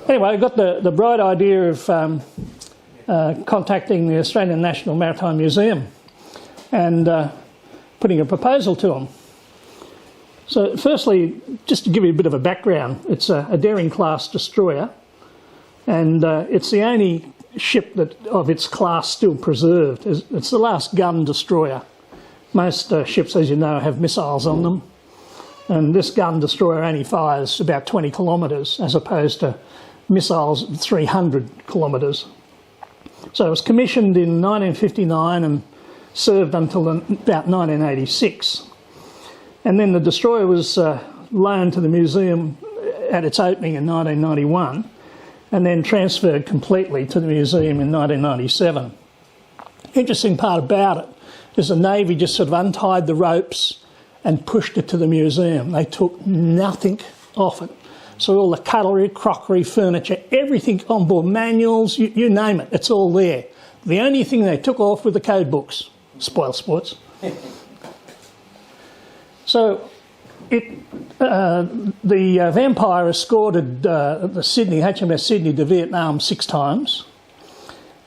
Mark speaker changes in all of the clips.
Speaker 1: Anyway, I got the bright idea of contacting the Australian National Maritime Museum and putting a proposal to them. So firstly, just to give you a bit of a background, it's a Daring class destroyer, and it's the only ship that of its class still preserved. It's the last gun destroyer. Most ships, as you know, have missiles on them, and this gun destroyer only fires about 20 kilometres as opposed to missiles at 300 kilometres. So it was commissioned in 1959 and served until about 1986. And then the destroyer was loaned to the museum at its opening in 1991 and then transferred completely to the museum in 1997. Interesting part about it is the Navy just sort of untied the ropes and pushed it to the museum. They took nothing off it. So all the cutlery, crockery, furniture, everything on board, manuals, you name it, it's all there. The only thing they took off were the code books. Spoil sports. So the Vampire escorted the Sydney, HMAS Sydney to Vietnam 6 times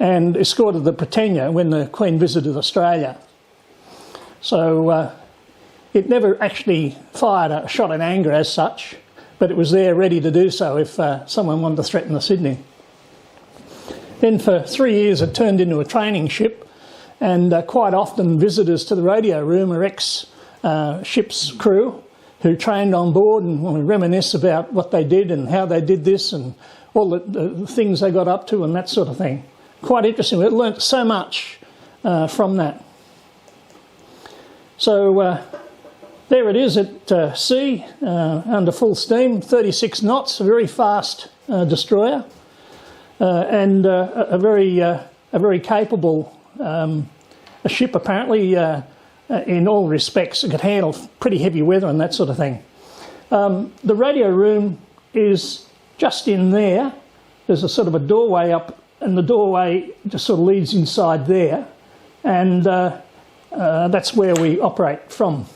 Speaker 1: and escorted the Britannia when the Queen visited Australia. So it never actually fired a shot in anger as such, but it was there ready to do so if someone wanted to threaten the Sydney. Then for 3 years it turned into a training ship, and quite often visitors to the radio room are ex-ship's crew who trained on board and want to reminisce about what they did and how they did this and all the things they got up to and that sort of thing. Quite interesting. We learnt so much from that. So there it is at sea, under full steam, 36 knots, a very fast destroyer, and a very capable a ship apparently in all respects. It could handle pretty heavy weather and that sort of thing. The radio room is just in there. There's a sort of a doorway up, and the doorway just sort of leads inside there, and that's where we operate from.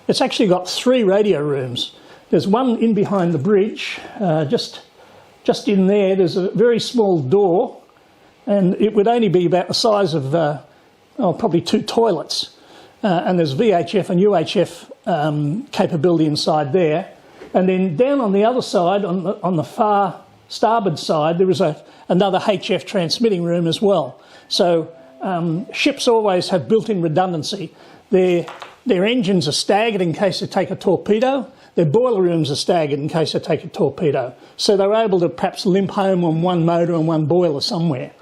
Speaker 1: It's actually got 3 radio rooms. There's one in behind the bridge, just in there. There's a very small door, and it would only be about the size of probably 2 toilets. And there's VHF and UHF capability inside there. And then down on the other side, on the far starboard side, there is another HF transmitting room as well. So ships always have built-in redundancy. Their engines are staggered in case they take a torpedo. Their boiler rooms are staggered in case they take a torpedo. So they're able to perhaps limp home on one motor and one boiler somewhere.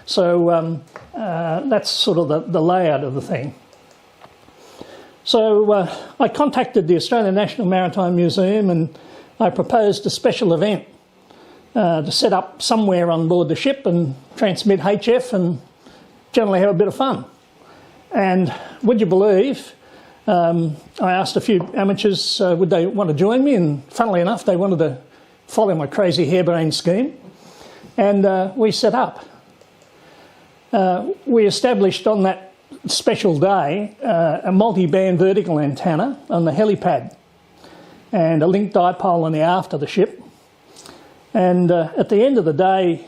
Speaker 1: So that's sort of the layout of the thing. So I contacted the Australian National Maritime Museum and I proposed a special event to set up somewhere on board the ship and transmit HF and generally have a bit of fun. And would you believe, I asked a few amateurs would they want to join me, and funnily enough they wanted to follow my crazy harebrained scheme, and we set up. We established on that special day a multi-band vertical antenna on the helipad and a link dipole on the aft of the ship. And at the end of the day,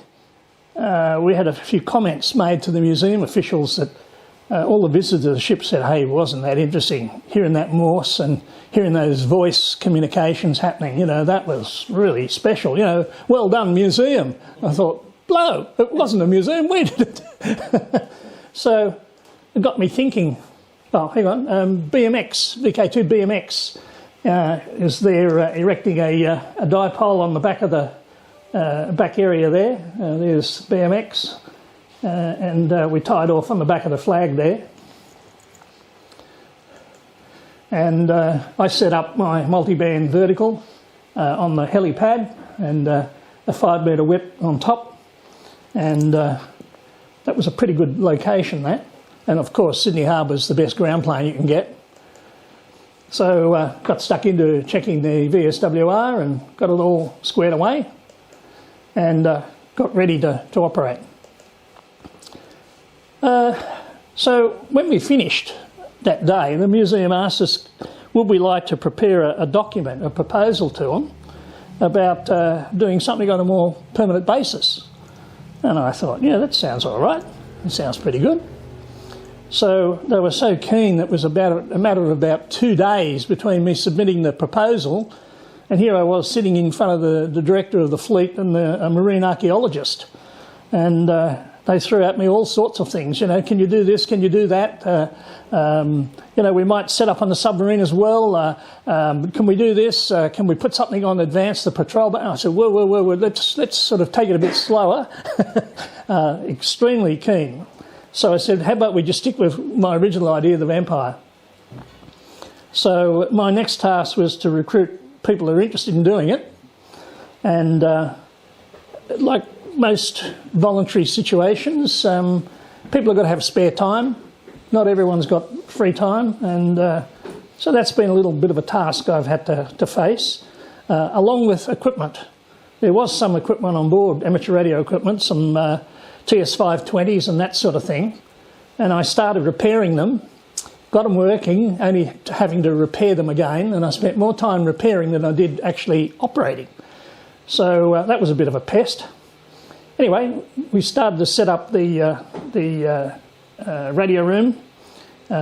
Speaker 1: we had a few comments made to the museum officials that all the visitors of the ship said, hey, wasn't that interesting, hearing that Morse and hearing those voice communications happening, you know, that was really special, you know, well done museum. I thought, blow, it wasn't a museum, we did it. So it got me thinking, oh, hang on, BMX, VK2BMX is there erecting a dipole on the back of the back area there. There's BMX. And we tied off on the back of the flag there. And I set up my multi-band vertical on the helipad and a 5 metre whip on top. And that was a pretty good location, that. And of course, Sydney Harbour's the best ground plane you can get. So got stuck into checking the VSWR and got it all squared away and got ready to operate. So when we finished that day, the museum asked us, would we like to prepare a document, a proposal to them, about doing something on a more permanent basis. And I thought, yeah, that sounds all right. It sounds pretty good. So they were so keen that it was about a matter of about 2 days between me submitting the proposal, and here I was sitting in front of the director of the fleet and a marine archaeologist. And they threw at me all sorts of things, you know, can you do this, can you do that? You know, we might set up on the submarine as well. Can we do this? Can we put something on advance the patrol? But I said, whoa, let's sort of take it a bit slower. Extremely keen. So I said, how about we just stick with my original idea, the Vampire? So my next task was to recruit people who are interested in doing it. And like most voluntary situations, people have got to have spare time. Not everyone's got free time. And so that's been a little bit of a task I've had to face, along with equipment. There was some equipment on board, amateur radio equipment, some TS520s and that sort of thing, and I started repairing them, got them working, only having to repair them again, and I spent more time repairing than I did actually operating. So that was a bit of a pest. Anyway, we started to set up the radio room,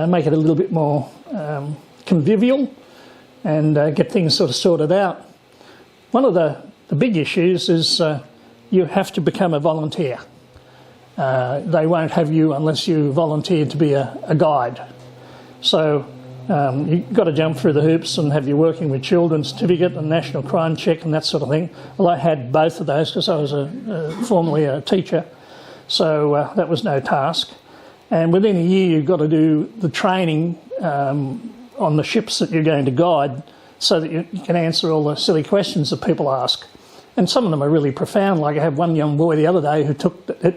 Speaker 1: make it a little bit more convivial, and get things sort of sorted out. One of the big issues is you have to become a volunteer. They won't have you unless you volunteer to be a guide. So you've got to jump through the hoops and have your working with children certificate and national crime check and that sort of thing. Well, I had both of those because I was formerly a teacher, so that was no task. And within a year you've got to do the training on the ships that you're going to guide so that you can answer all the silly questions that people ask. And some of them are really profound. Like I had one young boy the other day who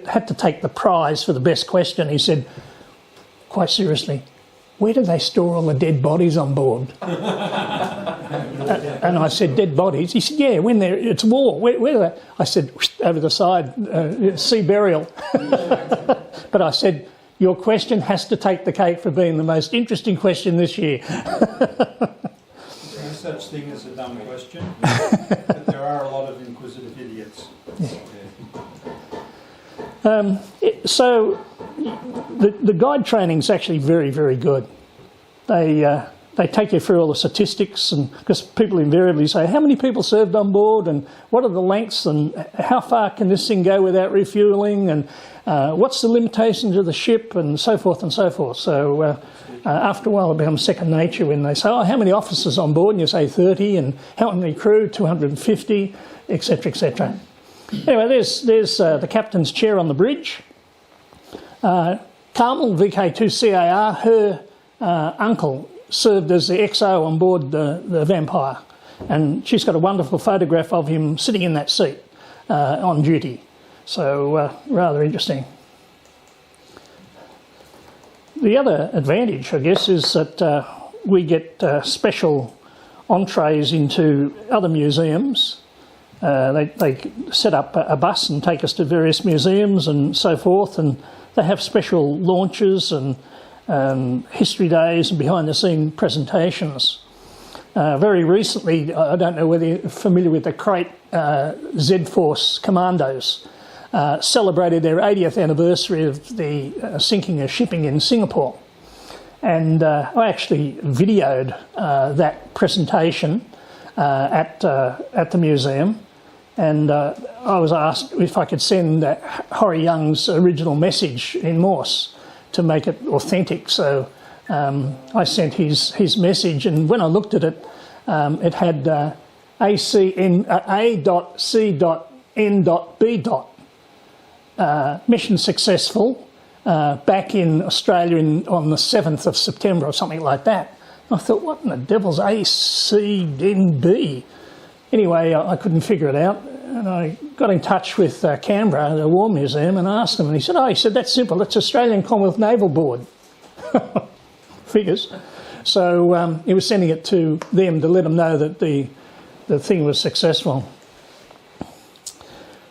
Speaker 1: had to take the prize for the best question. He said, quite seriously, where do they store all the dead bodies on board? And I said, dead bodies? He said, yeah, when it's war. Where are they? I said, over the side, sea burial. But I said, your question has to take the cake for being the most interesting question this year.
Speaker 2: There's no such thing as a dumb question, but there are a lot of inquisitive idiots.
Speaker 1: Yeah. So the guide training is actually very, very good. They take you through all the statistics, and because people invariably say, how many people served on board, and what are the lengths, and how far can this thing go without refuelling, and what's the limitations of the ship, and so forth and so forth. So after a while it becomes second nature when they say, oh, how many officers on board, and you say 30, and how many crew, 250, etc., etc. Anyway, there's the captain's chair on the bridge. Colin VK2CAR, her uncle served as the XO on board the Vampire, and she's got a wonderful photograph of him sitting in that seat on duty. So rather interesting. The other advantage, I guess, is that we get special entrees into other museums. They set up a bus and take us to various museums and so forth, and they have special launches and history days and behind-the-scene presentations. Very recently, I don't know whether you're familiar with the Crate Z-Force Commandos, celebrated their 80th anniversary of the sinking of shipping in Singapore. And I actually videoed that presentation at the museum, and I was asked if I could send Horry Young's original message in Morse to make it authentic. So I sent his message, and when I looked at it, it had A.C.N.B. Mission successful back in Australia on the 7th of September or something like that. I thought, what in the devil's ACNB? Anyway, I couldn't figure it out, and I got in touch with Canberra, the War Museum, and asked him, and he said, that's simple, it's Australian Commonwealth Naval Board. Figures. So he was sending it to them to let them know that the thing was successful.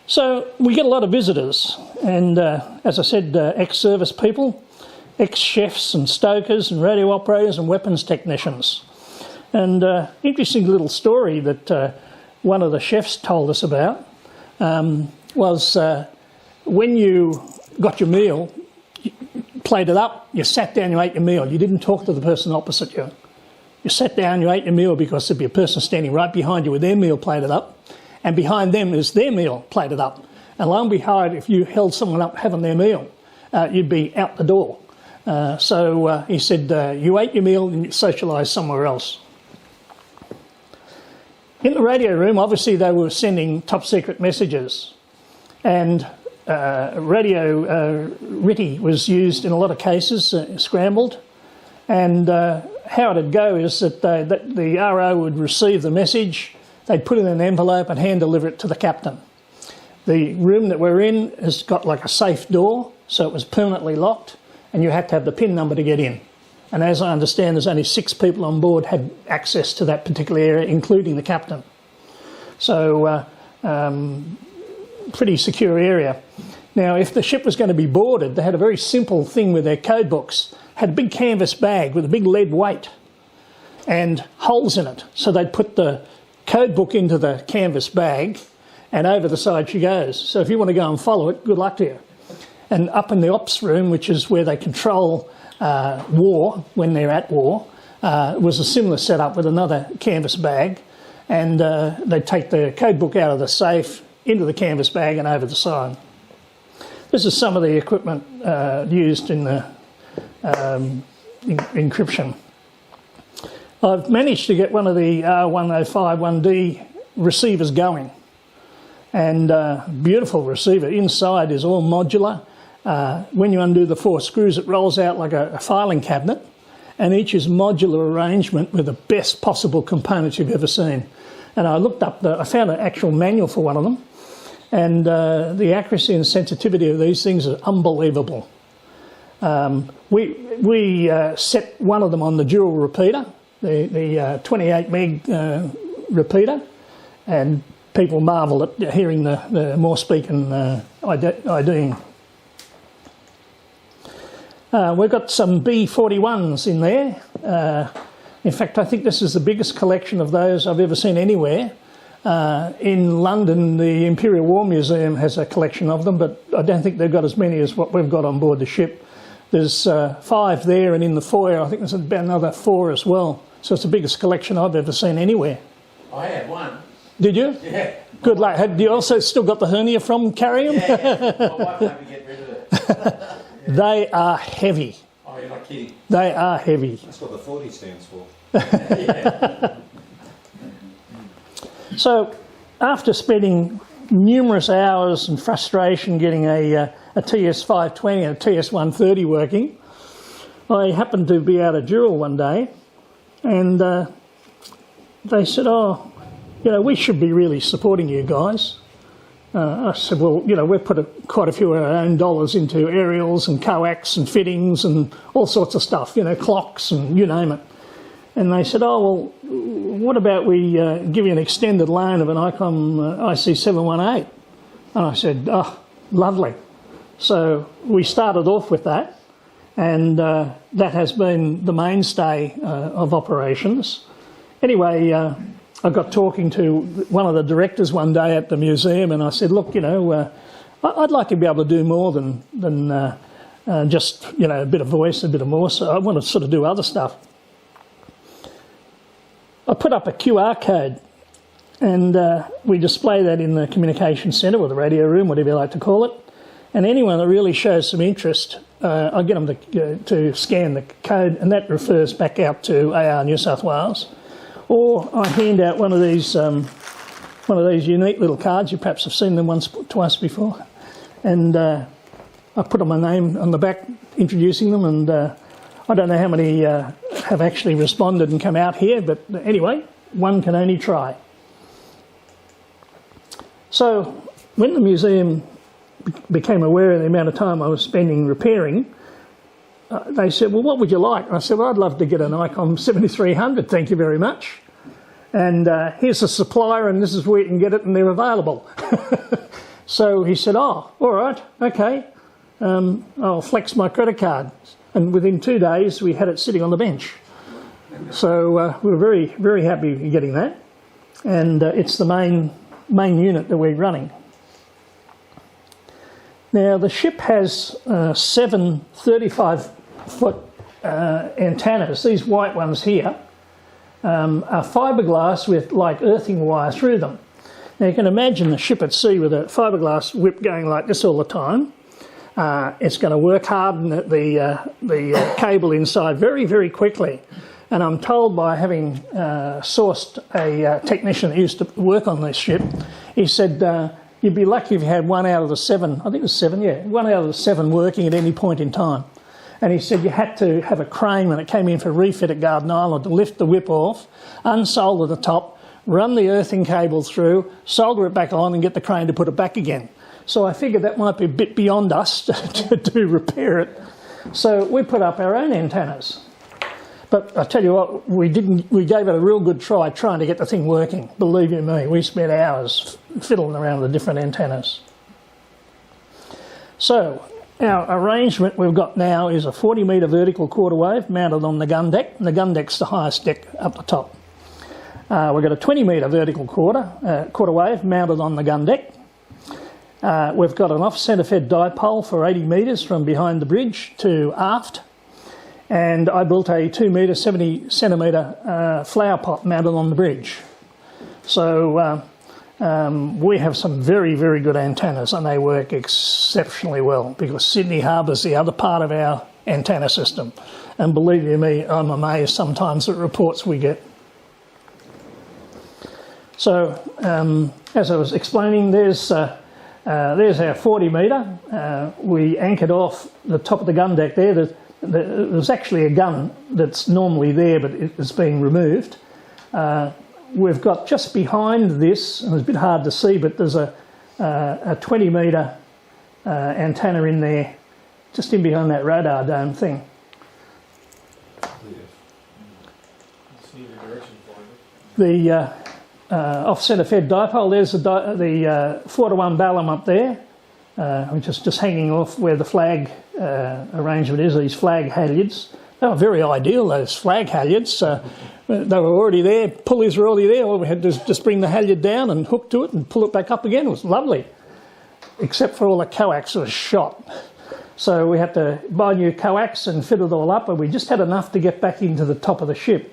Speaker 1: So we get a lot of visitors, and as I said, ex-service people, ex-chefs and stokers and radio operators and weapons technicians. And interesting little story that one of the chefs told us about was when you got your meal, you plated up, you sat down, you ate your meal. You didn't talk to the person opposite you. You sat down, you ate your meal because there'd be a person standing right behind you with their meal plated up, and behind them is their meal plated up. And lo and behold, if you held someone up having their meal, you'd be out the door. So he said, you ate your meal and you socialised somewhere else. In the radio room, obviously they were sending top secret messages, and radio RTTY was used in a lot of cases, scrambled, and how it'd go is that the RO would receive the message, they'd put it in an envelope and hand deliver it to the captain. The room that we're in has got like a safe door, so it was permanently locked, and you had to have the PIN number to get in. And as I understand, there's only 6 people on board had access to that particular area, including the captain. So, pretty secure area. Now, if the ship was going to be boarded, they had a very simple thing with their code books. Had a big canvas bag with a big lead weight and holes in it. So they'd put the code book into the canvas bag, and over the side she goes. So if you want to go and follow it, good luck to you. And up in the ops room, which is where they control war when they're at war, was a similar setup with another canvas bag, and they'd take the code book out of the safe, into the canvas bag and over the side. This is some of the equipment used in the encryption. I've managed to get one of the R1051D receivers going, and beautiful receiver. Inside is all modular. When you undo the 4 screws, it rolls out like a filing cabinet, and each is modular arrangement with the best possible components you've ever seen. And I looked up, I found an actual manual for one of them, and the accuracy and sensitivity of these things is unbelievable. We set one of them on the dual repeater, the 28 meg repeater, and people marvel at hearing the Morse beacon IDing. We've got some B41s in there. In fact, I think this is the biggest collection of those I've ever seen anywhere. In London, the Imperial War Museum has a collection of them, but I don't think they've got as many as what we've got on board the ship. There's 5 there, and in the foyer I think there's about another 4 as well. So it's the biggest collection I've ever seen anywhere.
Speaker 3: I had one.
Speaker 1: Did you?
Speaker 3: Yeah.
Speaker 1: Good luck. Have you also still got the hernia from carrying them?
Speaker 3: Yeah. My wife made me get rid of it. Yeah.
Speaker 1: They are heavy.
Speaker 3: Oh, you're not kidding.
Speaker 1: They are heavy.
Speaker 4: That's what the 40 stands for.
Speaker 3: Yeah.
Speaker 1: So, after spending numerous hours and frustration getting a TS520 and a TS130 working, I happened to be out of Dural one day, and they said, oh, you know, we should be really supporting you guys. I said, well, you know, we've put quite a few of our own dollars into aerials and coax and fittings and all sorts of stuff, you know, clocks and you name it. And they said, oh, well, what about we give you an extended loan of an ICOM IC718? And I said, oh, lovely. So we started off with that, and that has been the mainstay of operations. Anyway, I got talking to one of the directors one day at the museum, and I said, look, you know, I'd like to be able to do more than just, you know, a bit of voice, a bit of Morse. I want to sort of do other stuff. I put up a QR code, and we display that in the communication centre or the radio room, whatever you like to call it. And anyone that really shows some interest, I get them to scan the code, and that refers back out to AR New South Wales. Or I hand out one of these unique little cards. You perhaps have seen them once, twice before. And I put my name on the back, introducing them, and I don't know how many have actually responded and come out here, but anyway, one can only try. So when the museum became aware of the amount of time I was spending repairing, they said, well, what would you like? And I said, well, I'd love to get an ICOM 7300, thank you very much. And here's the supplier, and this is where you can get it, and they're available. So he said, oh, all right, okay, I'll flex my credit card. And within 2 days, we had it sitting on the bench. So we were very, very happy getting that. and it's the main unit that we're running. Now the ship has 7 35-foot antennas. These white ones here are fiberglass with like earthing wire through them. Now you can imagine the ship at sea with a fiberglass whip going like this all the time. It's going to work harden the cable inside very, very quickly. And I'm told by having sourced a technician that used to work on this ship, he said you'd be lucky if you had 1 out of the 7, I think it was 7, yeah, 1 out of the 7 working at any point in time. And he said you had to have a crane when it came in for refit at Garden Island to lift the whip off, unsolder the top, run the earthing cable through, solder it back on and get the crane to put it back again. So I figured that might be a bit beyond us to repair it. So we put up our own antennas. But I tell you what, we gave it a real good try trying to get the thing working. Believe you me, we spent hours fiddling around with the different antennas. So our arrangement we've got now is a 40-metre vertical quarter wave mounted on the gun deck, and the gun deck's the highest deck up the top. We've got a 20-metre vertical quarter wave mounted on the gun deck. We've got an off-centre fed dipole for 80 metres from behind the bridge to aft. And I built a 2-metre, 70-centimetre flower pot mounted on the bridge. So we have some very, very good antennas, and they work exceptionally well because Sydney Harbour's the other part of our antenna system. And believe you me, I'm amazed sometimes at reports we get. So as I was explaining, there's our 40-metre. We anchored off the top of the gun deck there. There's actually a gun that's normally there, but it's been removed. We've got just behind this, and it's a bit hard to see, but there's a 20-metre antenna in there, just in behind that radar dome thing. The off-centre fed dipole, there's the 4-to-1 ballam up there, which is just hanging off where the flag arrangement is, these flag halyards. They were very ideal, those flag halyards. They were already there, pulleys were already there. All we had to just bring the halyard down and hook to it and pull it back up again. It was lovely, except for all the coax was shot. So we had to buy new coax and fit it all up, and we just had enough to get back into the top of the ship.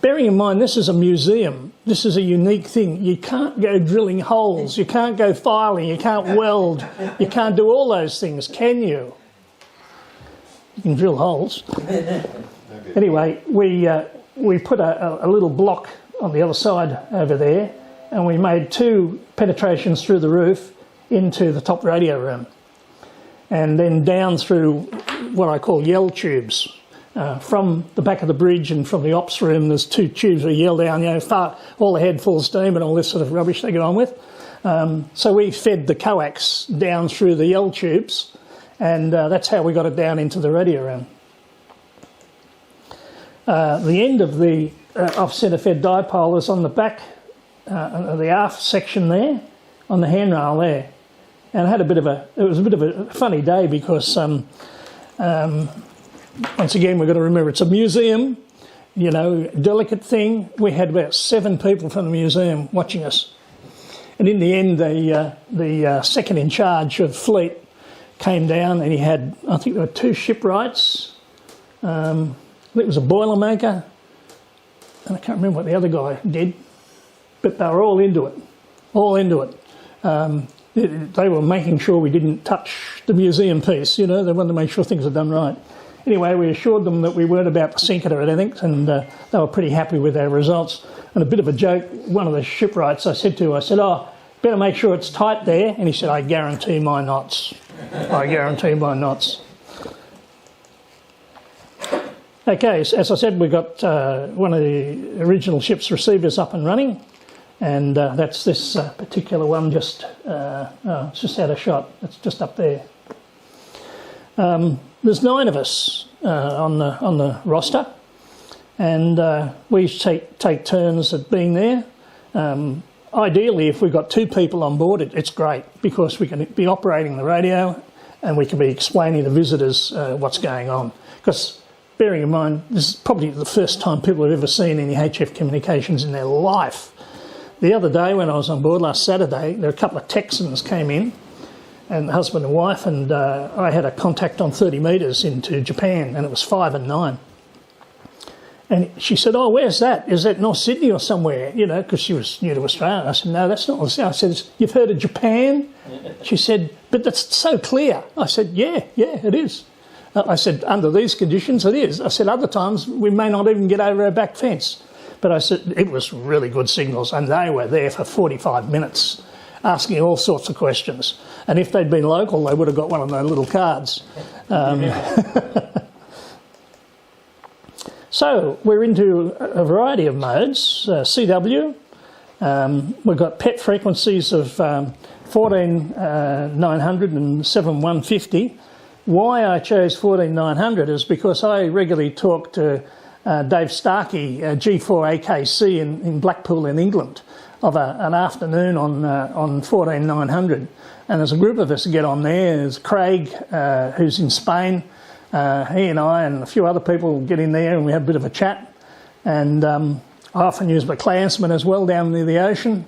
Speaker 1: Bearing in mind, this is a museum. This is a unique thing. You can't go drilling holes. You can't go filing. You can't weld. You can't do all those things, can you? You can drill holes. Anyway, we put a little block on the other side over there, and we made 2 penetrations through the roof into the top radio room, and then down through what I call yell tubes. From the back of the bridge and from the ops room, there's 2 tubes we yell down, all the head full steam and all this sort of rubbish they get on with. So we fed the coax down through the yell tubes, and that's how we got it down into the radio room. The end of the off-centre fed dipole is on the back of the aft section there, on the handrail there. And it was a bit of a funny day because once again, we've got to remember it's a museum, delicate thing. We had about 7 people from the museum watching us. And in the end, the second in charge of the fleet came down, and he had, I think there were 2 shipwrights. I think it was a boilermaker, and I can't remember what the other guy did, but they were all into it. They were making sure we didn't touch the museum piece, they wanted to make sure things were done right. Anyway, we assured them that we weren't about to sink it or anything, and they were pretty happy with our results. And a bit of a joke, one of the shipwrights I said, oh, better make sure it's tight there. And he said, I guarantee my knots. I guarantee my knots. Okay, so as I said, we've got one of the original ship's receivers up and running, and that's this particular one it's just out of shot. It's just up there. There's 9 of us on the roster, and we each take turns at being there. Ideally, if we've got 2 people on board, it's great because we can be operating the radio and we can be explaining to visitors what's going on. Because bearing in mind, this is probably the first time people have ever seen any HF communications in their life. the other day when I was on board, last Saturday, there were a couple of Texans came in, and husband and wife, and I had a contact on 30 metres into Japan, and it was 5 and 9. And she said, "Oh, where's that? Is that North Sydney or somewhere?" You know, because she was new to Australia. I said, "No, that's not North Sydney." I said, "You've heard of Japan?" She said, "But that's so clear." I said, yeah, it is. I said, "Under these conditions, it is." I said, "Other times, we may not even get over our back fence." But I said, it was really good signals, and they were there for 45 minutes, asking all sorts of questions. And if they'd been local, they would have got one of those little cards. So we're into a variety of modes. CW, we've got PET frequencies of 14,900 and 7,150. Why I chose 14,900 is because I regularly talk to Dave Starkey, G4AKC in Blackpool in England, of an afternoon on 14,900. And there's a group of us that get on there. There's Craig, who's in Spain. He and I and a few other people get in there and we have a bit of a chat. And I often use my clansman as well down near the ocean.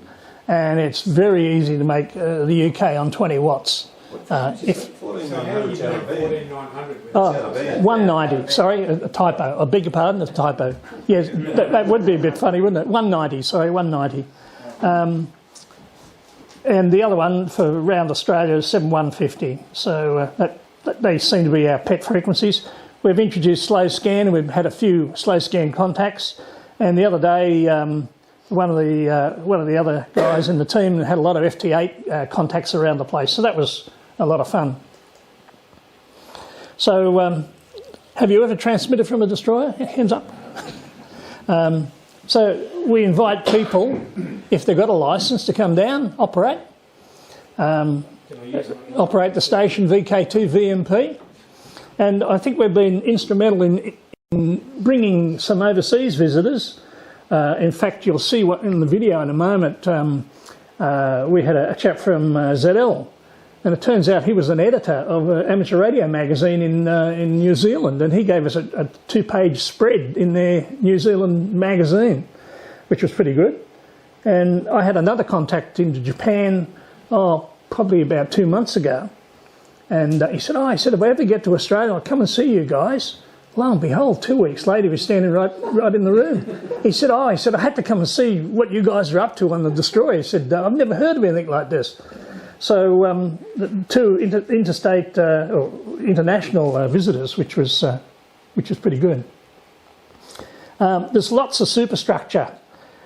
Speaker 1: And it's very easy to make the UK on 20 watts. If 190, sorry, a typo. I beg your pardon, a typo. Yes, that would be a bit funny, wouldn't it? 190, sorry, 190. And the other one for around Australia is 7150. So they seem to be our PET frequencies. We've introduced slow scan, and we've had a few slow scan contacts. And the other day, one of the other guys in the team had a lot of FT8 contacts around the place. So that was a lot of fun. So, have you ever transmitted from a destroyer? Hands up. So we invite people, if they've got a licence, to come down, operate the station VK2VMP. And I think we've been instrumental in bringing some overseas visitors. In fact, you'll see what in the video in a moment. We had a chap from ZL, and it turns out he was an editor of an amateur radio magazine in New Zealand, and he gave us a 2-page spread in their New Zealand magazine, which was pretty good. And I had another contact into Japan, probably about 2 months ago, and he said, if I ever get to Australia, I'll come and see you guys. Lo and behold, 2 weeks later, he was standing right in the room. He said, I had to come and see what you guys are up to on the destroyer. He said, I've never heard of anything like this. So two interstate or international visitors, which was pretty good. There's lots of superstructure,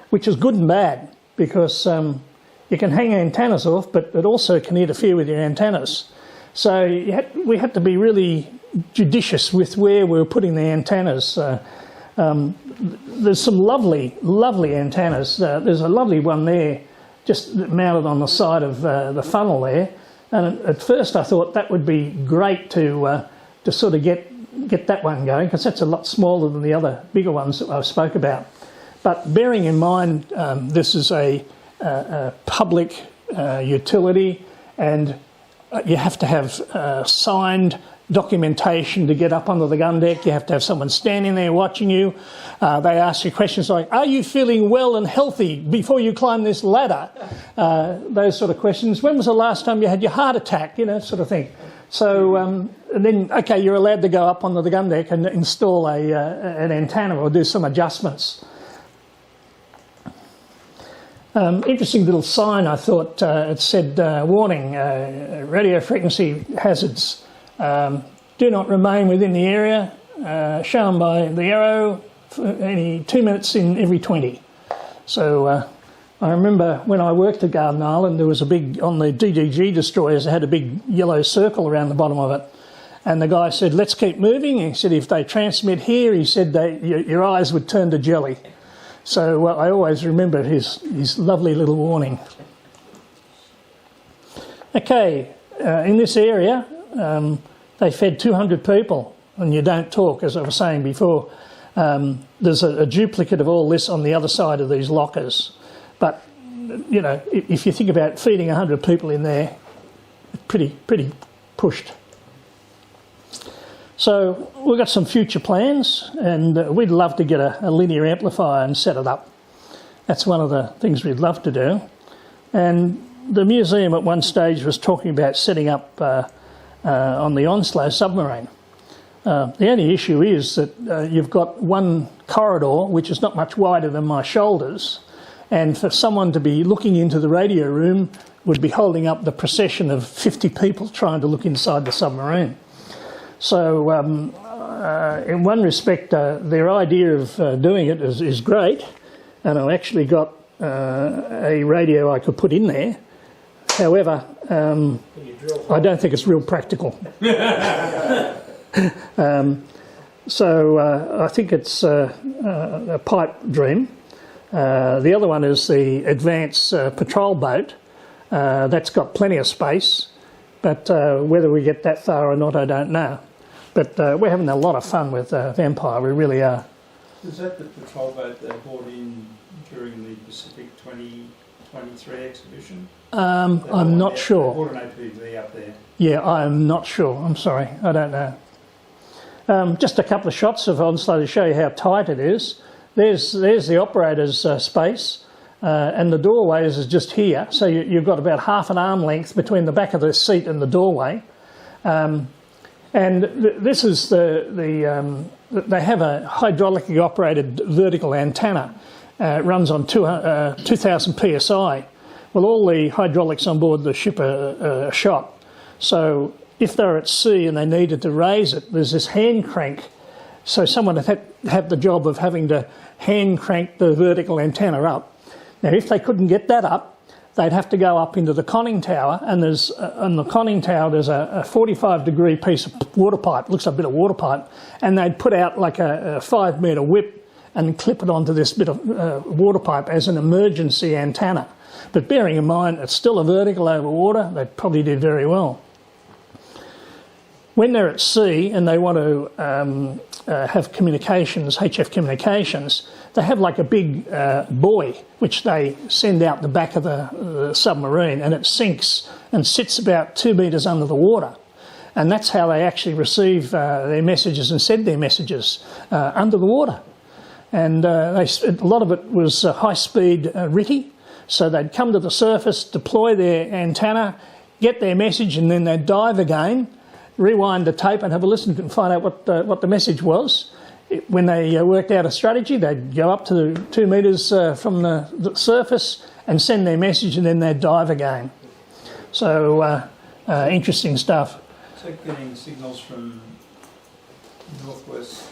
Speaker 1: which is good and bad, because you can hang antennas off, but it also can interfere with your antennas. So we had to be really judicious with where we were putting the antennas. There's some lovely antennas. There's a lovely one there, just mounted on the side of the funnel there. And at first I thought that would be great to sort of get that one going, because that's a lot smaller than the other bigger ones that I spoke about. But bearing in mind this is a public utility, and you have to have signed documentation to get up onto the gun deck. You have to have someone standing there watching you. They ask you questions like, are you feeling well and healthy before you climb this ladder? Those sort of questions. When was the last time you had your heart attack? You know, sort of thing. So and then, okay, you're allowed to go up onto the gun deck and install an antenna or do some adjustments. Interesting little sign, I thought. It said, warning, radio frequency hazards. Do not remain within the area shown by the arrow for any 2 minutes in every 20. So I remember when I worked at Garden Island, there was a big, on the DDG destroyers, they had a big yellow circle around the bottom of it. And the guy said, let's keep moving. And he said, if they transmit here, he said, your eyes would turn to jelly. So I always remember his lovely little warning. Okay, in this area, they fed 200 people, and you don't talk, as I was saying before. There's a duplicate of all this on the other side of these lockers. But, you know, if you think about feeding 100 people in there, pretty pushed. So we've got some future plans, and we'd love to get a linear amplifier and set it up. That's one of the things we'd love to do. And the museum at one stage was talking about setting up on the Onslow submarine. The only issue is that you've got one corridor which is not much wider than my shoulders, and for someone to be looking into the radio room would be holding up the procession of 50 people trying to look inside the submarine. So in one respect their idea of doing it is great, and I actually got a radio I could put in there. However, I don't think it's real practical. So I think it's a pipe dream. The other one is the Advance patrol boat. That's got plenty of space, but whether we get that far or not, I don't know. But we're having a lot of fun with Vampire, we really are.
Speaker 2: Was that the patrol boat they brought in during the Pacific 2023 exhibition?
Speaker 1: I'm not sure.
Speaker 2: They brought an APV up there.
Speaker 1: Yeah, I'm not sure. I'm sorry, I don't know. Just a couple of shots of Onslow to show you how tight it is. There's the operator's space, and the doorways is just here. So you've got about half an arm length between the back of the seat and the doorway. And this is they have a hydraulically operated vertical antenna. It runs on 2,000 psi. Well, all the hydraulics on board the ship are shot. So if they're at sea and they needed to raise it, there's this hand crank. So someone had to have the job of having to hand crank the vertical antenna up. Now, if they couldn't get that up, they'd have to go up into the conning tower, and there's on the conning tower there's a 45-degree piece of water pipe, looks like a bit of water pipe, and they'd put out like a 5-metre whip and clip it onto this bit of water pipe as an emergency antenna. But bearing in mind it's still a vertical over water, they probably did very well. When they're at sea and they want to have communications, HF communications, they have like a big buoy which they send out the back of the submarine, and it sinks and sits about 2 metres under the water. And that's how they actually receive their messages and send their messages under the water. And a lot of it was high-speed RTTY, so they'd come to the surface, deploy their antenna, get their message, and then they'd dive again, rewind the tape and have a listen and find out what the message was. When they worked out a strategy, they'd go up to 2 metres from the surface and send their message, and then they'd dive again. So interesting stuff.
Speaker 2: So getting signals from Northwest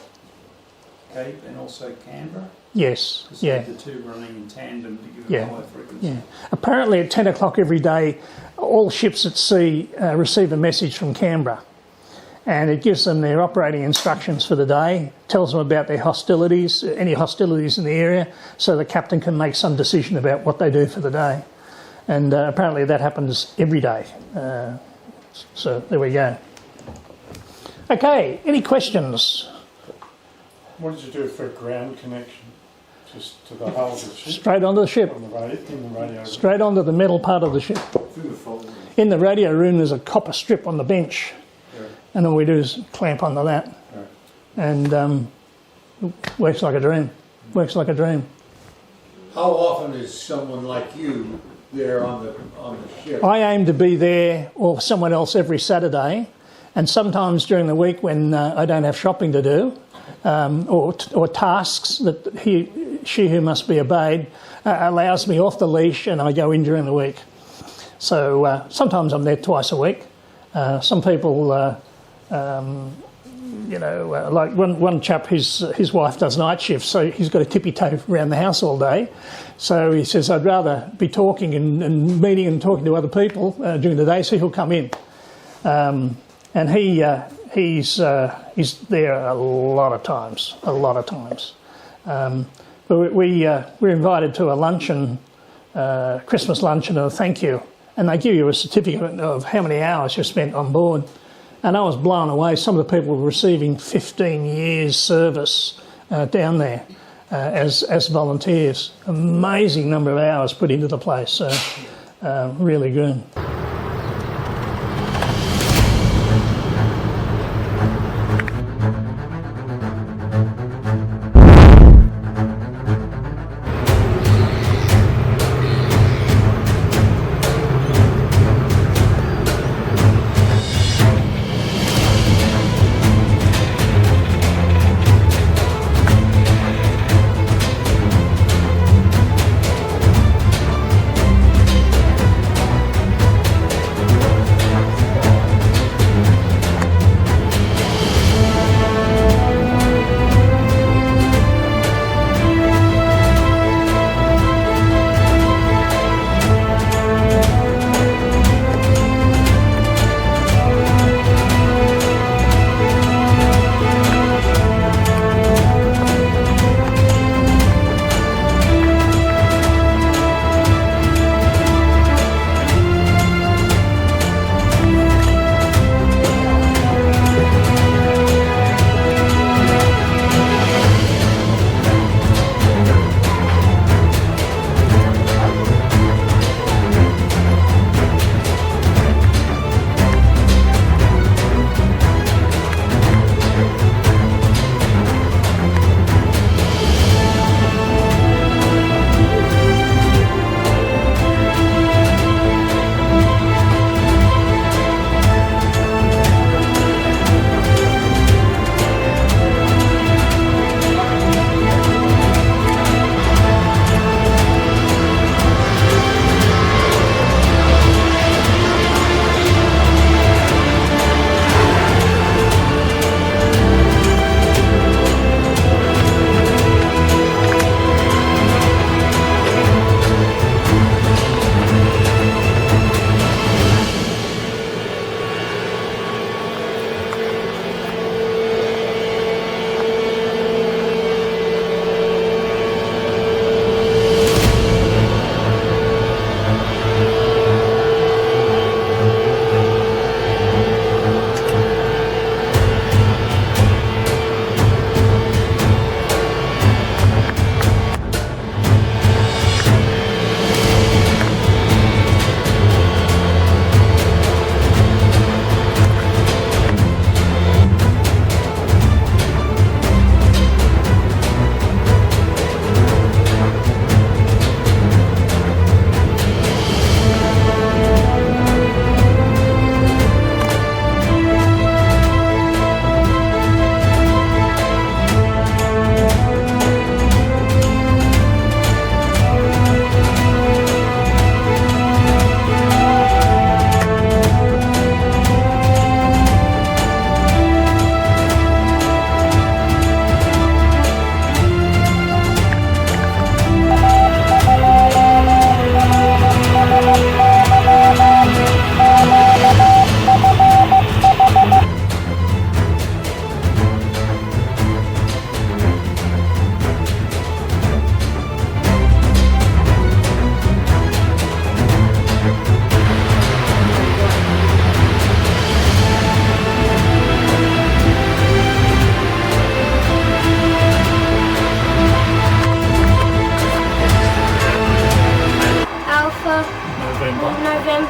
Speaker 2: Cape and also Canberra?
Speaker 1: Yes, yeah.
Speaker 2: The two running in tandem to give it a high frequency.
Speaker 1: Yeah. Apparently at 10 o'clock every day, all ships at sea receive a message from Canberra, and it gives them their operating instructions for the day, tells them about their hostilities, any hostilities in the area, so the captain can make some decision about what they do for the day. And apparently that happens every day. So there we go. Okay, any questions?
Speaker 4: What did you do for ground connection? Just to the hull of the ship?
Speaker 1: Straight onto the ship.
Speaker 4: On the radio, in the radio.
Speaker 1: Straight onto the metal part of the ship. In the radio room there's a copper strip on the bench, and all we do is clamp onto that. And works like a dream. Works like a dream.
Speaker 5: How often is someone like you there on the ship?
Speaker 1: I aim to be there or someone else every Saturday, and sometimes during the week when I don't have shopping to do, or tasks that she who must be obeyed allows me off the leash, and I go in during the week. So sometimes I'm there twice a week. Some people, like one chap, his wife does night shifts, so he's got to tippy toe around the house all day. So he says, I'd rather be talking and meeting and talking to other people during the day, so he'll come in. And he's there a lot of times. But we're invited to a luncheon, Christmas luncheon, and a thank you, and they give you a certificate of how many hours you've spent on board. And I was blown away. Some of the people were receiving 15 years service down there as volunteers. Amazing number of hours put into the place. So really good.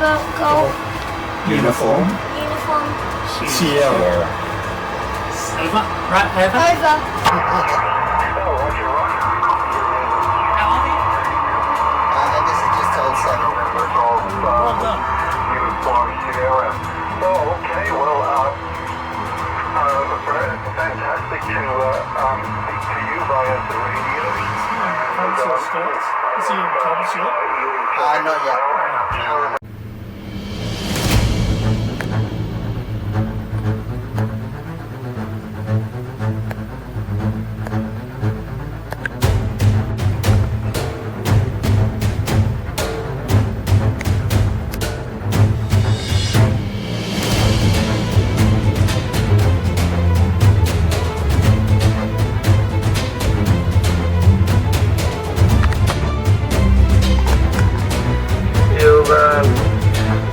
Speaker 6: November Golf
Speaker 7: Uniform.
Speaker 6: Uniform
Speaker 7: Sierra.
Speaker 1: Over. Right, over.
Speaker 6: over.
Speaker 8: This is just old 7.
Speaker 1: Well done.
Speaker 9: Oh, okay, well, fantastic to speak to you via the radio.
Speaker 1: Is he in Tom's yet?
Speaker 8: Not yet.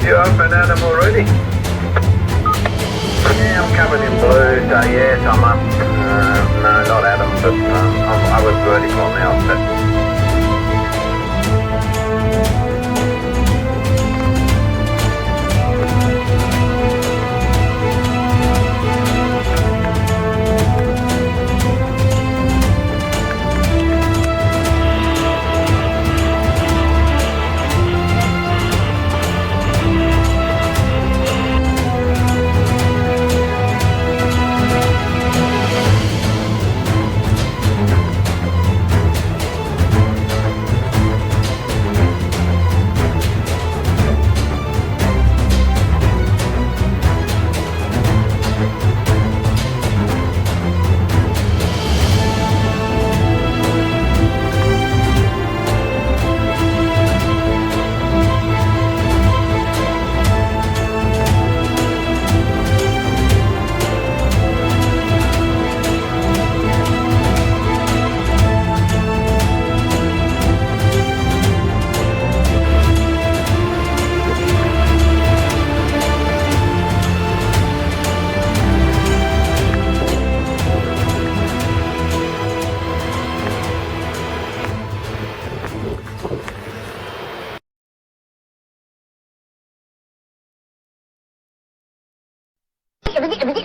Speaker 9: You open Adam already? Yeah, I'm covered in blue, so yes, I'm up. No, not Adam, but I was vertical on the outset.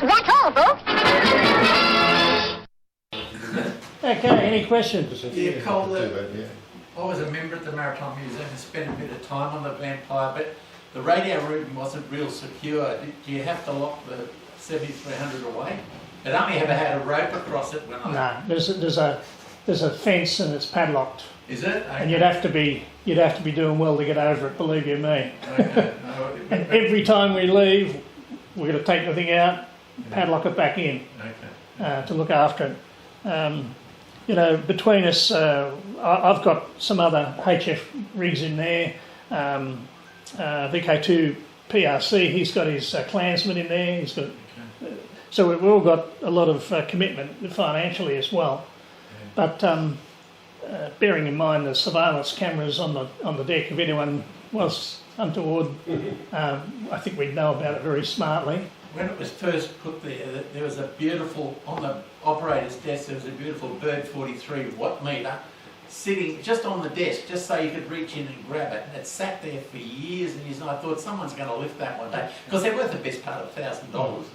Speaker 6: That's all, folks.
Speaker 1: Okay, any questions?
Speaker 3: Yeah, Cole, I was a member at the Maritime Museum and spent a bit of time on the Vampire, but the radio route wasn't real secure. Do you have to lock the 7300 away? It only ever had a rope across it when I...
Speaker 1: No, there's a fence and it's padlocked.
Speaker 3: Is it? Okay.
Speaker 1: And you'd have to be doing well to get over it, believe you me.
Speaker 3: Okay. No,
Speaker 1: And every time we leave, we're going to take the thing out, padlock it back in to look after it. You know, between us, I've got some other HF rigs in there. VK2 PRC, he's got his clansman in there. He's got, so we've all got a lot of commitment financially as well. But bearing in mind the surveillance cameras on the deck, if anyone was untoward, I think we'd know about it very smartly.
Speaker 3: When it was first put there was a beautiful, on the operator's desk, there was a beautiful Bird 43 watt meter sitting just on the desk, just so you could reach in and grab it. And it sat there for years and years, and I thought someone's going to lift that one day, because they're worth the best part of $1,000.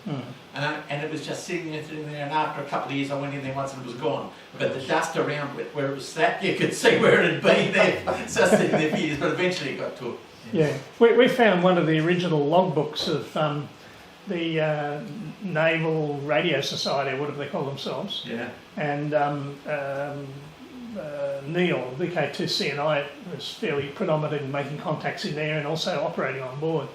Speaker 3: And it was just sitting there, and after a couple of years I went in there once and it was gone. But the dust around where it was sat, you could see where it had been there, just sitting there for years, but eventually it got to it.
Speaker 1: Yeah, we found one of the original logbooks of the Naval Radio Society, or whatever they call themselves.
Speaker 3: Yeah.
Speaker 1: And Neil, VK2CNI, was fairly predominant in making contacts in there and also operating on board.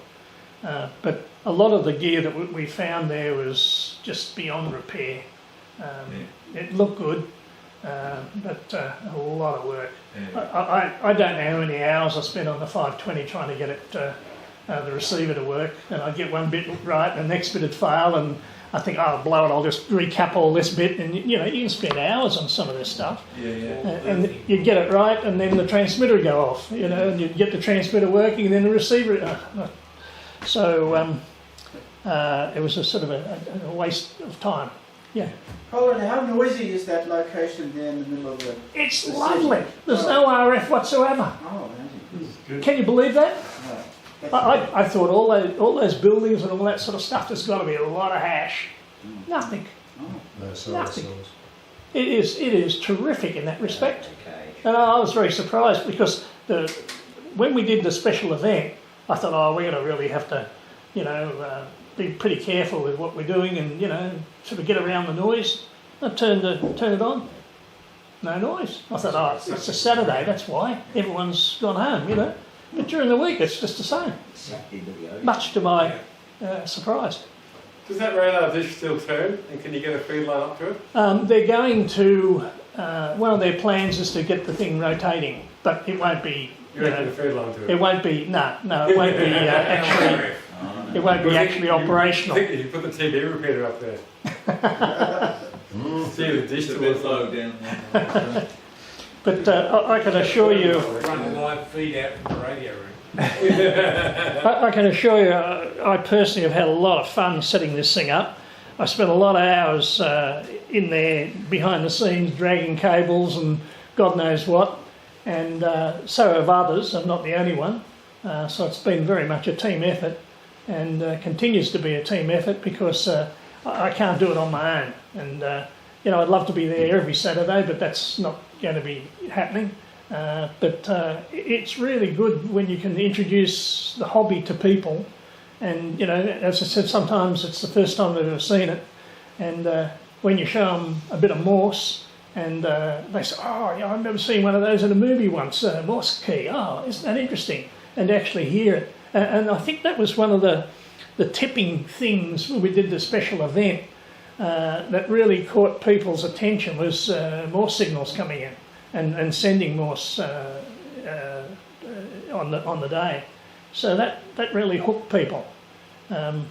Speaker 1: But a lot of the gear that we found there was just beyond repair. It looked good, but a lot of work. I don't know how many hours I spent on the 520 trying to get it, the receiver to work, and I'd get one bit right and the next bit would fail, and I think, oh, blow it, I'll just recap all this bit, and you know, you can spend hours on some of this stuff. And you'd get it right, and then the transmitter would go off, you know, and you'd get the transmitter working, and then the receiver. So it was a sort of a waste of time. Yeah.
Speaker 10: Colin, how noisy is that location there in the middle of the...
Speaker 1: It's lovely. There's no RF whatsoever.
Speaker 10: Oh, amazing.
Speaker 1: Can you believe that?
Speaker 10: No.
Speaker 1: I thought all those buildings and all that sort of stuff, there's got to be a lot of hash. Nothing. Nothing. It is terrific in that respect. And I was very surprised because when we did the special event, I thought, oh, we're going to really have to, be pretty careful with what we're doing and, sort of get around the noise. I turned it on. No noise. I thought, oh, it's a Saturday, that's why. Everyone's gone home, But during the week, it's just the same. Much to my surprise.
Speaker 6: Does that radar dish still turn, and can you get a feed line up to it?
Speaker 1: They're going to, one of their plans is to get the thing rotating, but it won't be,
Speaker 6: You reckon a feed line to it?
Speaker 1: it won't be, no, it won't be actually, it won't be actually operational.
Speaker 6: I think you put the TV repeater up there. See the dish
Speaker 11: It's a
Speaker 6: to
Speaker 11: bit
Speaker 6: it.
Speaker 11: low down there.
Speaker 1: But I can assure you,
Speaker 11: Run a live feed out from the radio room.
Speaker 1: I can assure you, I personally have had a lot of fun setting this thing up. I spent a lot of hours in there behind the scenes dragging cables and God knows what, and so have others. I'm not the only one. So it's been very much a team effort and continues to be a team effort because I can't do it on my own. And I'd love to be there every Saturday, but that's not going to be happening. But it's really good when you can introduce the hobby to people, and as I said, sometimes it's the first time they've ever seen it, and when you show them a bit of Morse, and they say, "Oh, yeah, I've never seen one of those in a movie once, Morse key. Oh, isn't that interesting?" And actually hear it, and I think that was one of the tipping things when we did the special event that really caught people's attention was Morse signals coming in. And sending Morse on the day, so that really hooked people. I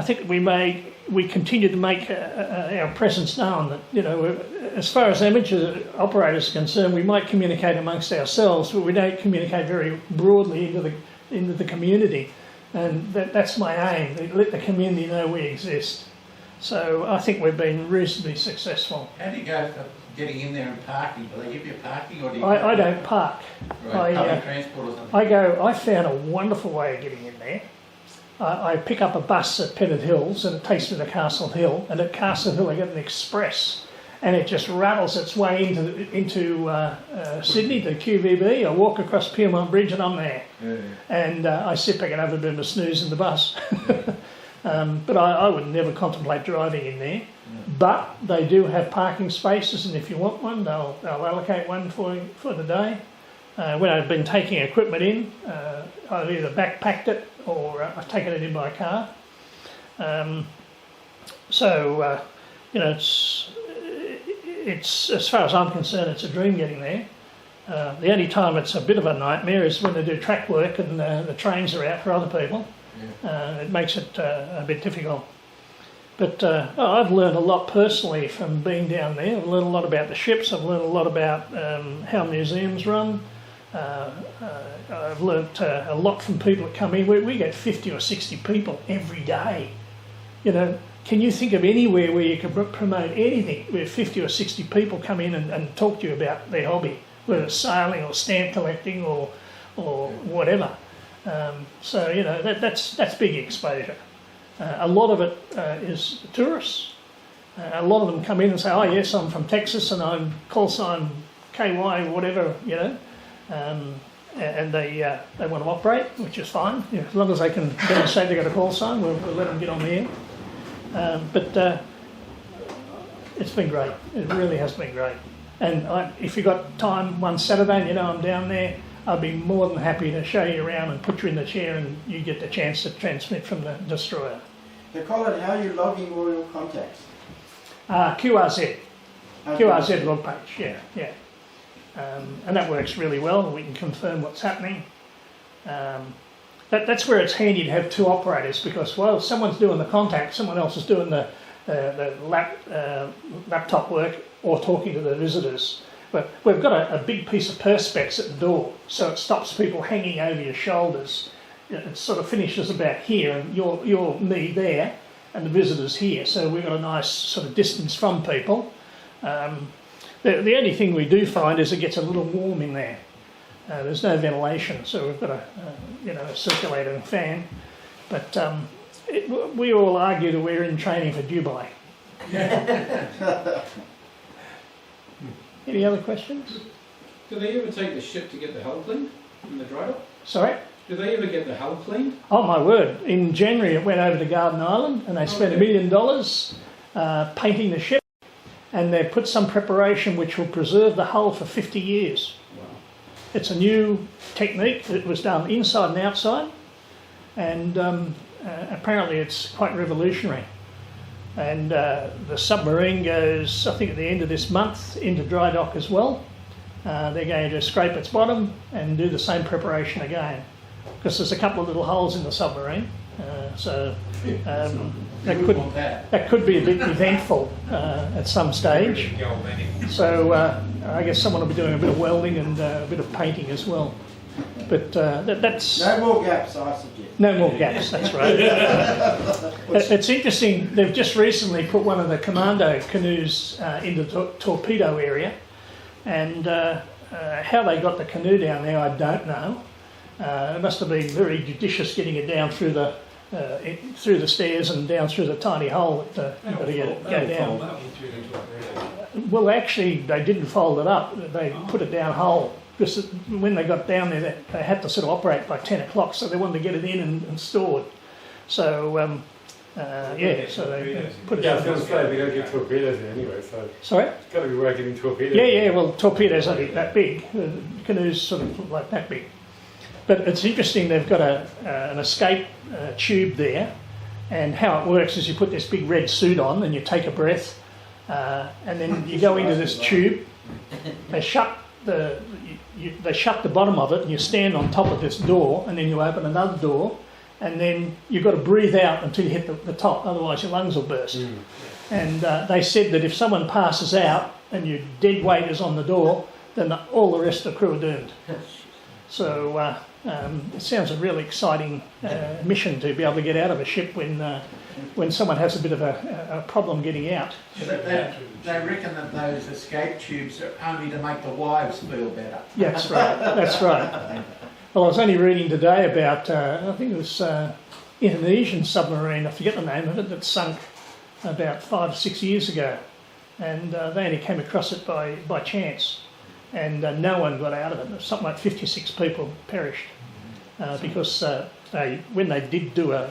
Speaker 1: think we continue to make our presence known. That as far as amateur operators are concerned, we might communicate amongst ourselves, but we don't communicate very broadly into the community, and that's my aim. Let the community know we exist. So I think we've been reasonably successful.
Speaker 3: How do you go for getting in there and parking? Do they give you parking, or do you?
Speaker 1: I don't park.
Speaker 3: Right, public transport or something?
Speaker 1: I found a wonderful way of getting in there. I pick up a bus at Pennant Hills and it takes me to Castle Hill, and at Castle Hill I get an express and it just rattles its way into Sydney to QVB. I walk across Piermont Bridge and I'm there.
Speaker 11: Yeah.
Speaker 1: And I sit back and have a bit of a snooze in the bus. But I would never contemplate driving in there. But they do have parking spaces, and if you want one, they'll allocate one for the day. When I've been taking equipment in, I've either backpacked it or I've taken it in by car. It's as far as I'm concerned, it's a dream getting there. The only time it's a bit of a nightmare is when they do track work and the trains are out for other people. It makes it a bit difficult. But I've learned a lot personally from being down there. I've learned a lot about the ships. I've learned a lot about how museums run. I've learnt a lot from people that come in. We get 50 or 60 people every day. Can you think of anywhere where you can promote anything where 50 or 60 people come in and talk to you about their hobby, whether it's sailing or stamp collecting or whatever? That's big exposure. A lot of it is tourists. A lot of them come in and say, "Oh yes, I'm from Texas and I'm call sign KY whatever," and they want to operate, which is fine. As long as they can demonstrate they've got a call sign, we'll let them get on the air. But it's been great. It really has been great. And if you've got time one Saturday and I'm down there, I'd be more than happy to show you around and put you in the chair and you get the chance to transmit from the destroyer.
Speaker 10: Hey Colin, how are you logging all your contacts?
Speaker 1: QRZ. QRZ log page, yeah. And that works really well. We can confirm what's happening. That's where it's handy to have two operators because, well, if someone's doing the contact, someone else is doing the laptop work or talking to the visitors. But we've got a big piece of perspex at the door, so it stops people hanging over your shoulders. It sort of finishes about here, and you're me there, and the visitors here. So we've got a nice sort of distance from people. The only thing we do find is it gets a little warm in there. there's no ventilation, so we've got a circulator and fan. But we all argue that we're in training for Dubai. Any other questions?
Speaker 11: Do they ever take the ship to get the hull cleaned in the dry dock?
Speaker 1: Sorry?
Speaker 11: Do they ever get the hull cleaned?
Speaker 1: Oh my word, in January it went over to Garden Island and they spent $1 million painting the ship, and they've put some preparation which will preserve the hull for 50 years.
Speaker 11: Wow.
Speaker 1: It's a new technique that was done inside and outside, and apparently it's quite revolutionary. And the submarine goes, I think at the end of this month, into dry dock as well. They're going to scrape its bottom and do the same preparation again, because there's a couple of little holes in the submarine, so that could be a bit eventful at some stage. So I guess someone will be doing a bit of welding and a bit of painting as well. But that's...
Speaker 10: No more gaps, I suggest.
Speaker 1: No more gaps, that's right. It's interesting, they've just recently put one of the commando canoes into the torpedo area, and how they got the canoe down there, I don't know. It must have been very judicious getting it down through the stairs and down through the tiny hole to get it down. Well, actually, they didn't fold it up. They put it down whole. Because when they got down there, they had to sort of operate by 10 o'clock, so they wanted to get it in and stored. So, so they put it
Speaker 6: Yeah, I
Speaker 1: down.
Speaker 6: was going to say, we don't get torpedoes in anyway, so...
Speaker 1: Sorry?
Speaker 6: It's got to be working in torpedoes.
Speaker 1: Yeah, well, torpedoes only that big. Canoes sort of like that big. But it's interesting, they've got an escape tube there, and how it works is you put this big red suit on and you take a breath, and then you go into this tube. They shut the bottom of it, and you stand on top of this door, and then you open another door, and then you've got to breathe out until you hit the top, otherwise your lungs will burst. And they said that if someone passes out and your dead weight is on the door, then all the rest of the crew are doomed. So it sounds a really exciting mission to be able to get out of a ship when someone has a bit of a problem getting out.
Speaker 3: They reckon that those escape tubes are only to make the wives feel better.
Speaker 1: Yeah, that's right. That's right. Well, I was only reading today about I think it was Indonesian submarine. I forget the name of it. That sunk about 5 or 6 years ago, and they only came across it by chance, and no one got out of it. Something like 56 people perished because when they did do a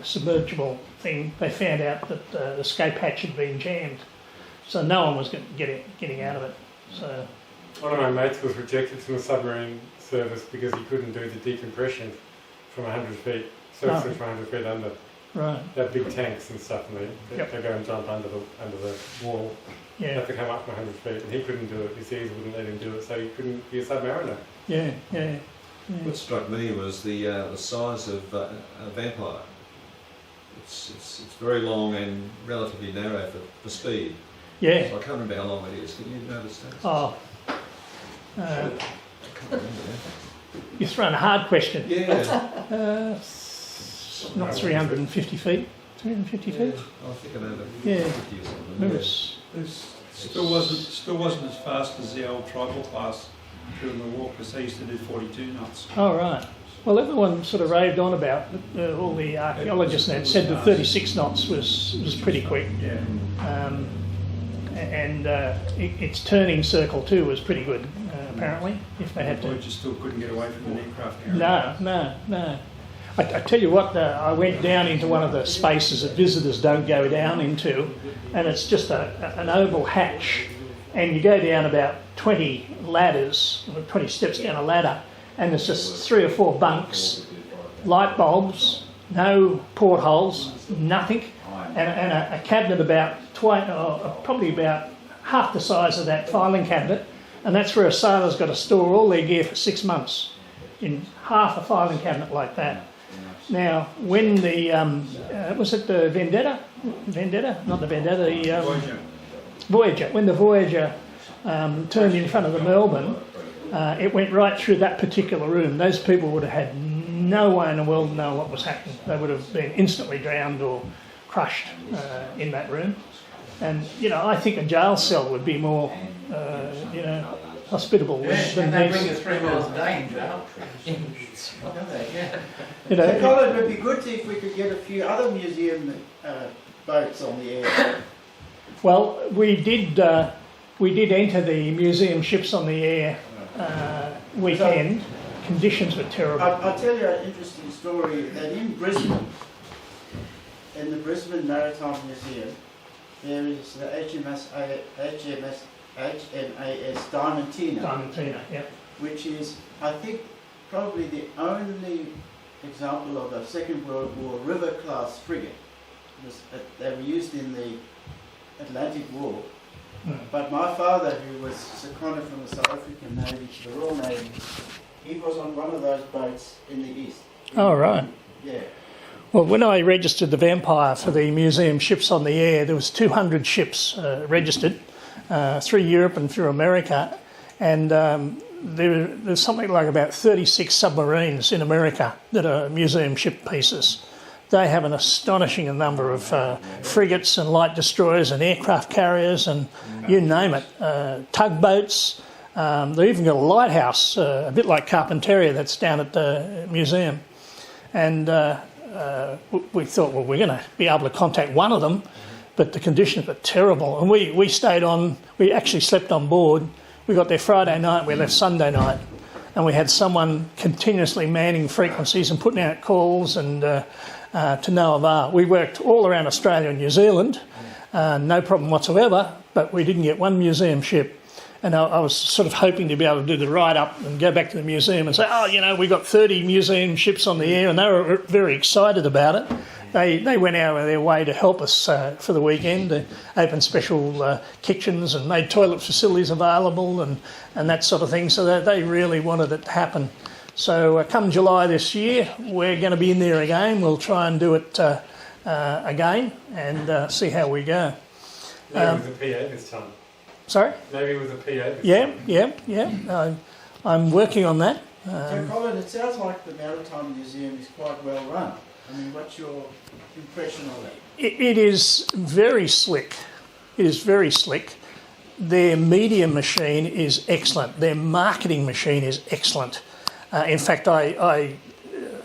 Speaker 1: submergible thing, they found out that the escape hatch had been jammed, so no one was getting out of it. So
Speaker 6: one of my mates was rejected from the submarine service because he couldn't do the decompression from 100 feet, surfacing from 100 feet under. Right. They have big tanks and stuff, and they go and jump under the wall. Yeah. They have to come up from 100 feet, and he couldn't do it. His seas wouldn't let him do it, so he couldn't be a submariner.
Speaker 1: Yeah.
Speaker 12: What struck me was the size of a vampire. It's very long and relatively narrow for speed.
Speaker 1: Yeah.
Speaker 12: So I can't remember how long it is. Can you notice that?
Speaker 1: Oh.
Speaker 12: I can't remember that.
Speaker 1: You're throwing a hard question.
Speaker 12: Yeah.
Speaker 1: Not 350 feet. 350 feet?
Speaker 12: I think I know that.
Speaker 1: Yeah.
Speaker 12: 50 or something.
Speaker 2: It still wasn't as fast as the old tribal class during the war, because they used to do 42 knots.
Speaker 1: Oh, right. Well, everyone sort of raved on about all the archaeologists and said that 36 knots was pretty quick.
Speaker 2: Yeah.
Speaker 1: And its turning circle too was pretty good, apparently. If they had to.
Speaker 2: You still couldn't get away from the aircraft carrier.
Speaker 1: No. I tell you what, I went down into one of the spaces that visitors don't go down into, and it's just an oval hatch, and you go down about 20 ladders, 20 steps down a ladder, and there's just 3 or 4 bunks, light bulbs, no portholes, nothing, and a cabinet about probably about half the size of that filing cabinet, and that's where a sailor's got to store all their gear for 6 months, in half a filing cabinet like that. Now, when the was it the Vendetta? Not the Vendetta. The Voyager. When the Voyager turned in front of the Melbourne, it went right through that particular room. Those people would have had no way in the world to know what was happening. They would have been instantly drowned or crushed in that room. And I think a jail cell would be more, hospitable.
Speaker 3: And they bring you 3 miles a day in jail. Yeah.
Speaker 1: You know,
Speaker 10: So Colin, it would be good if we could get a few other museum boats on the air.
Speaker 1: well, we did enter the museum ships on the air weekend. Conditions were terrible.
Speaker 10: I'll tell you an interesting story that in Brisbane, in the Brisbane Maritime Museum, there is the HMAS
Speaker 1: Diamantina, yeah.
Speaker 10: which is, I think, probably the only example of a Second World War river-class frigate. They were used in the Atlantic War. But my father, who was seconded from the South African Navy to the Royal Navy, he was on one of those boats in the east.
Speaker 1: Oh, right.
Speaker 10: Yeah.
Speaker 1: Well, when I registered the Vampire for the museum ships on the air, there was 200 ships registered through Europe and through America, and there's something like about 36 submarines in America that are museum ship pieces. They have an astonishing number of frigates and light destroyers and aircraft carriers and you name it, tugboats. They've even got a lighthouse, a bit like Carpentaria, that's down at the museum. And we thought, well, we're going to be able to contact one of them, but the conditions were terrible. And we stayed on, we actually slept on board. We got there Friday night, we left Sunday night, and we had someone continuously manning frequencies and putting out calls and to no avail. We worked all around Australia and New Zealand, no problem whatsoever, but we didn't get one museum ship. And I was sort of hoping to be able to do the write-up and go back to the museum and say, oh, you know, we got 30 museum ships on the air, and they were very excited about it. They went out of their way to help us for the weekend, to open special kitchens and made toilet facilities available and that sort of thing. So they really wanted it to happen. So come July this year, we're going to be in there again. We'll try and do it again and see how we go.
Speaker 6: Maybe with a PA this time.
Speaker 1: Sorry?
Speaker 6: Maybe with a PA this time.
Speaker 1: Yeah. I'm working on that.
Speaker 10: So Colin, it sounds like the Maritime Museum is quite well run. I mean, what's your impression of it?
Speaker 1: It is very slick. It is very slick. Their media machine is excellent. Their marketing machine is excellent. In fact, I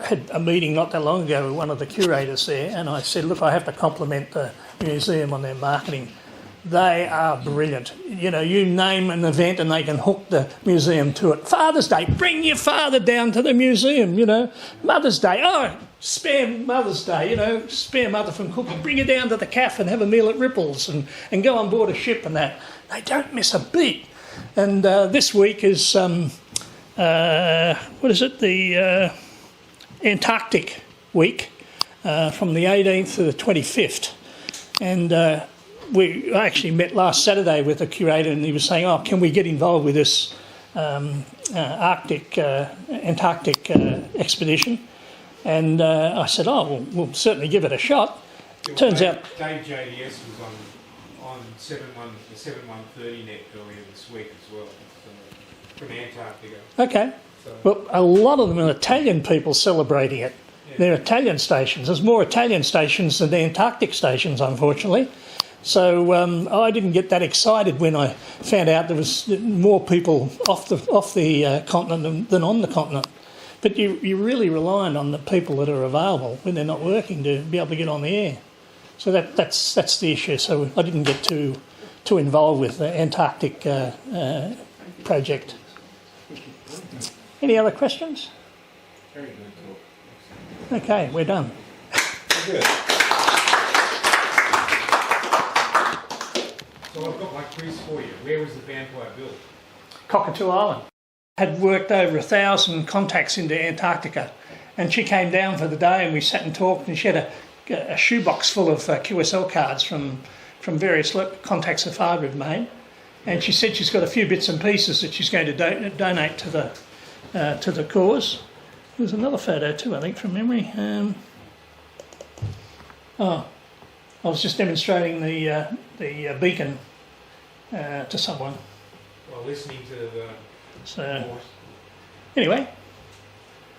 Speaker 1: had a meeting not that long ago with one of the curators there, and I said, look, I have to compliment the museum on their marketing. They are brilliant. You know, you name an event and they can hook the museum to it. Father's Day, bring your father down to the museum, you know. Mother's Day, spare Mother's Day, you know, spare mother from cooking. Bring her down to the cafe and have a meal at Ripples and go on board a ship and that. They don't miss a beat. And this week is, the Antarctic week from the 18th to the 25th. And I actually met last Saturday with a curator and he was saying, can we get involved with this Antarctic expedition? And I said, we'll certainly give it a shot. Turns out...
Speaker 13: Dave JDS was on the 7130 net earlier this week as well, from Antarctica.
Speaker 1: Okay. Well, a lot of them are Italian people celebrating it. Yeah. They're Italian stations. There's more Italian stations than the Antarctic stations, unfortunately. So I didn't get that excited when I found out there was more people off the continent than on the continent. But you're really relying on the people that are available when they're not working to be able to get on the air. So that's the issue. So I didn't get too involved with the Antarctic project. Any other questions?
Speaker 13: Very good.
Speaker 1: Okay, we're done.
Speaker 12: Good.
Speaker 13: So I've got my quiz for you. Where was the Vampire built?
Speaker 1: Cockatoo Island. Had worked over 1,000 contacts into Antarctica, and she came down for the day and we sat and talked, and she had a shoebox full of QSL cards from various contacts her father had made, and she said she's got a few bits and pieces that she's going to donate to the cause. There's another photo too, I think, from memory. I was just demonstrating the beacon to someone.
Speaker 13: Well, listening to the
Speaker 1: So, anyway,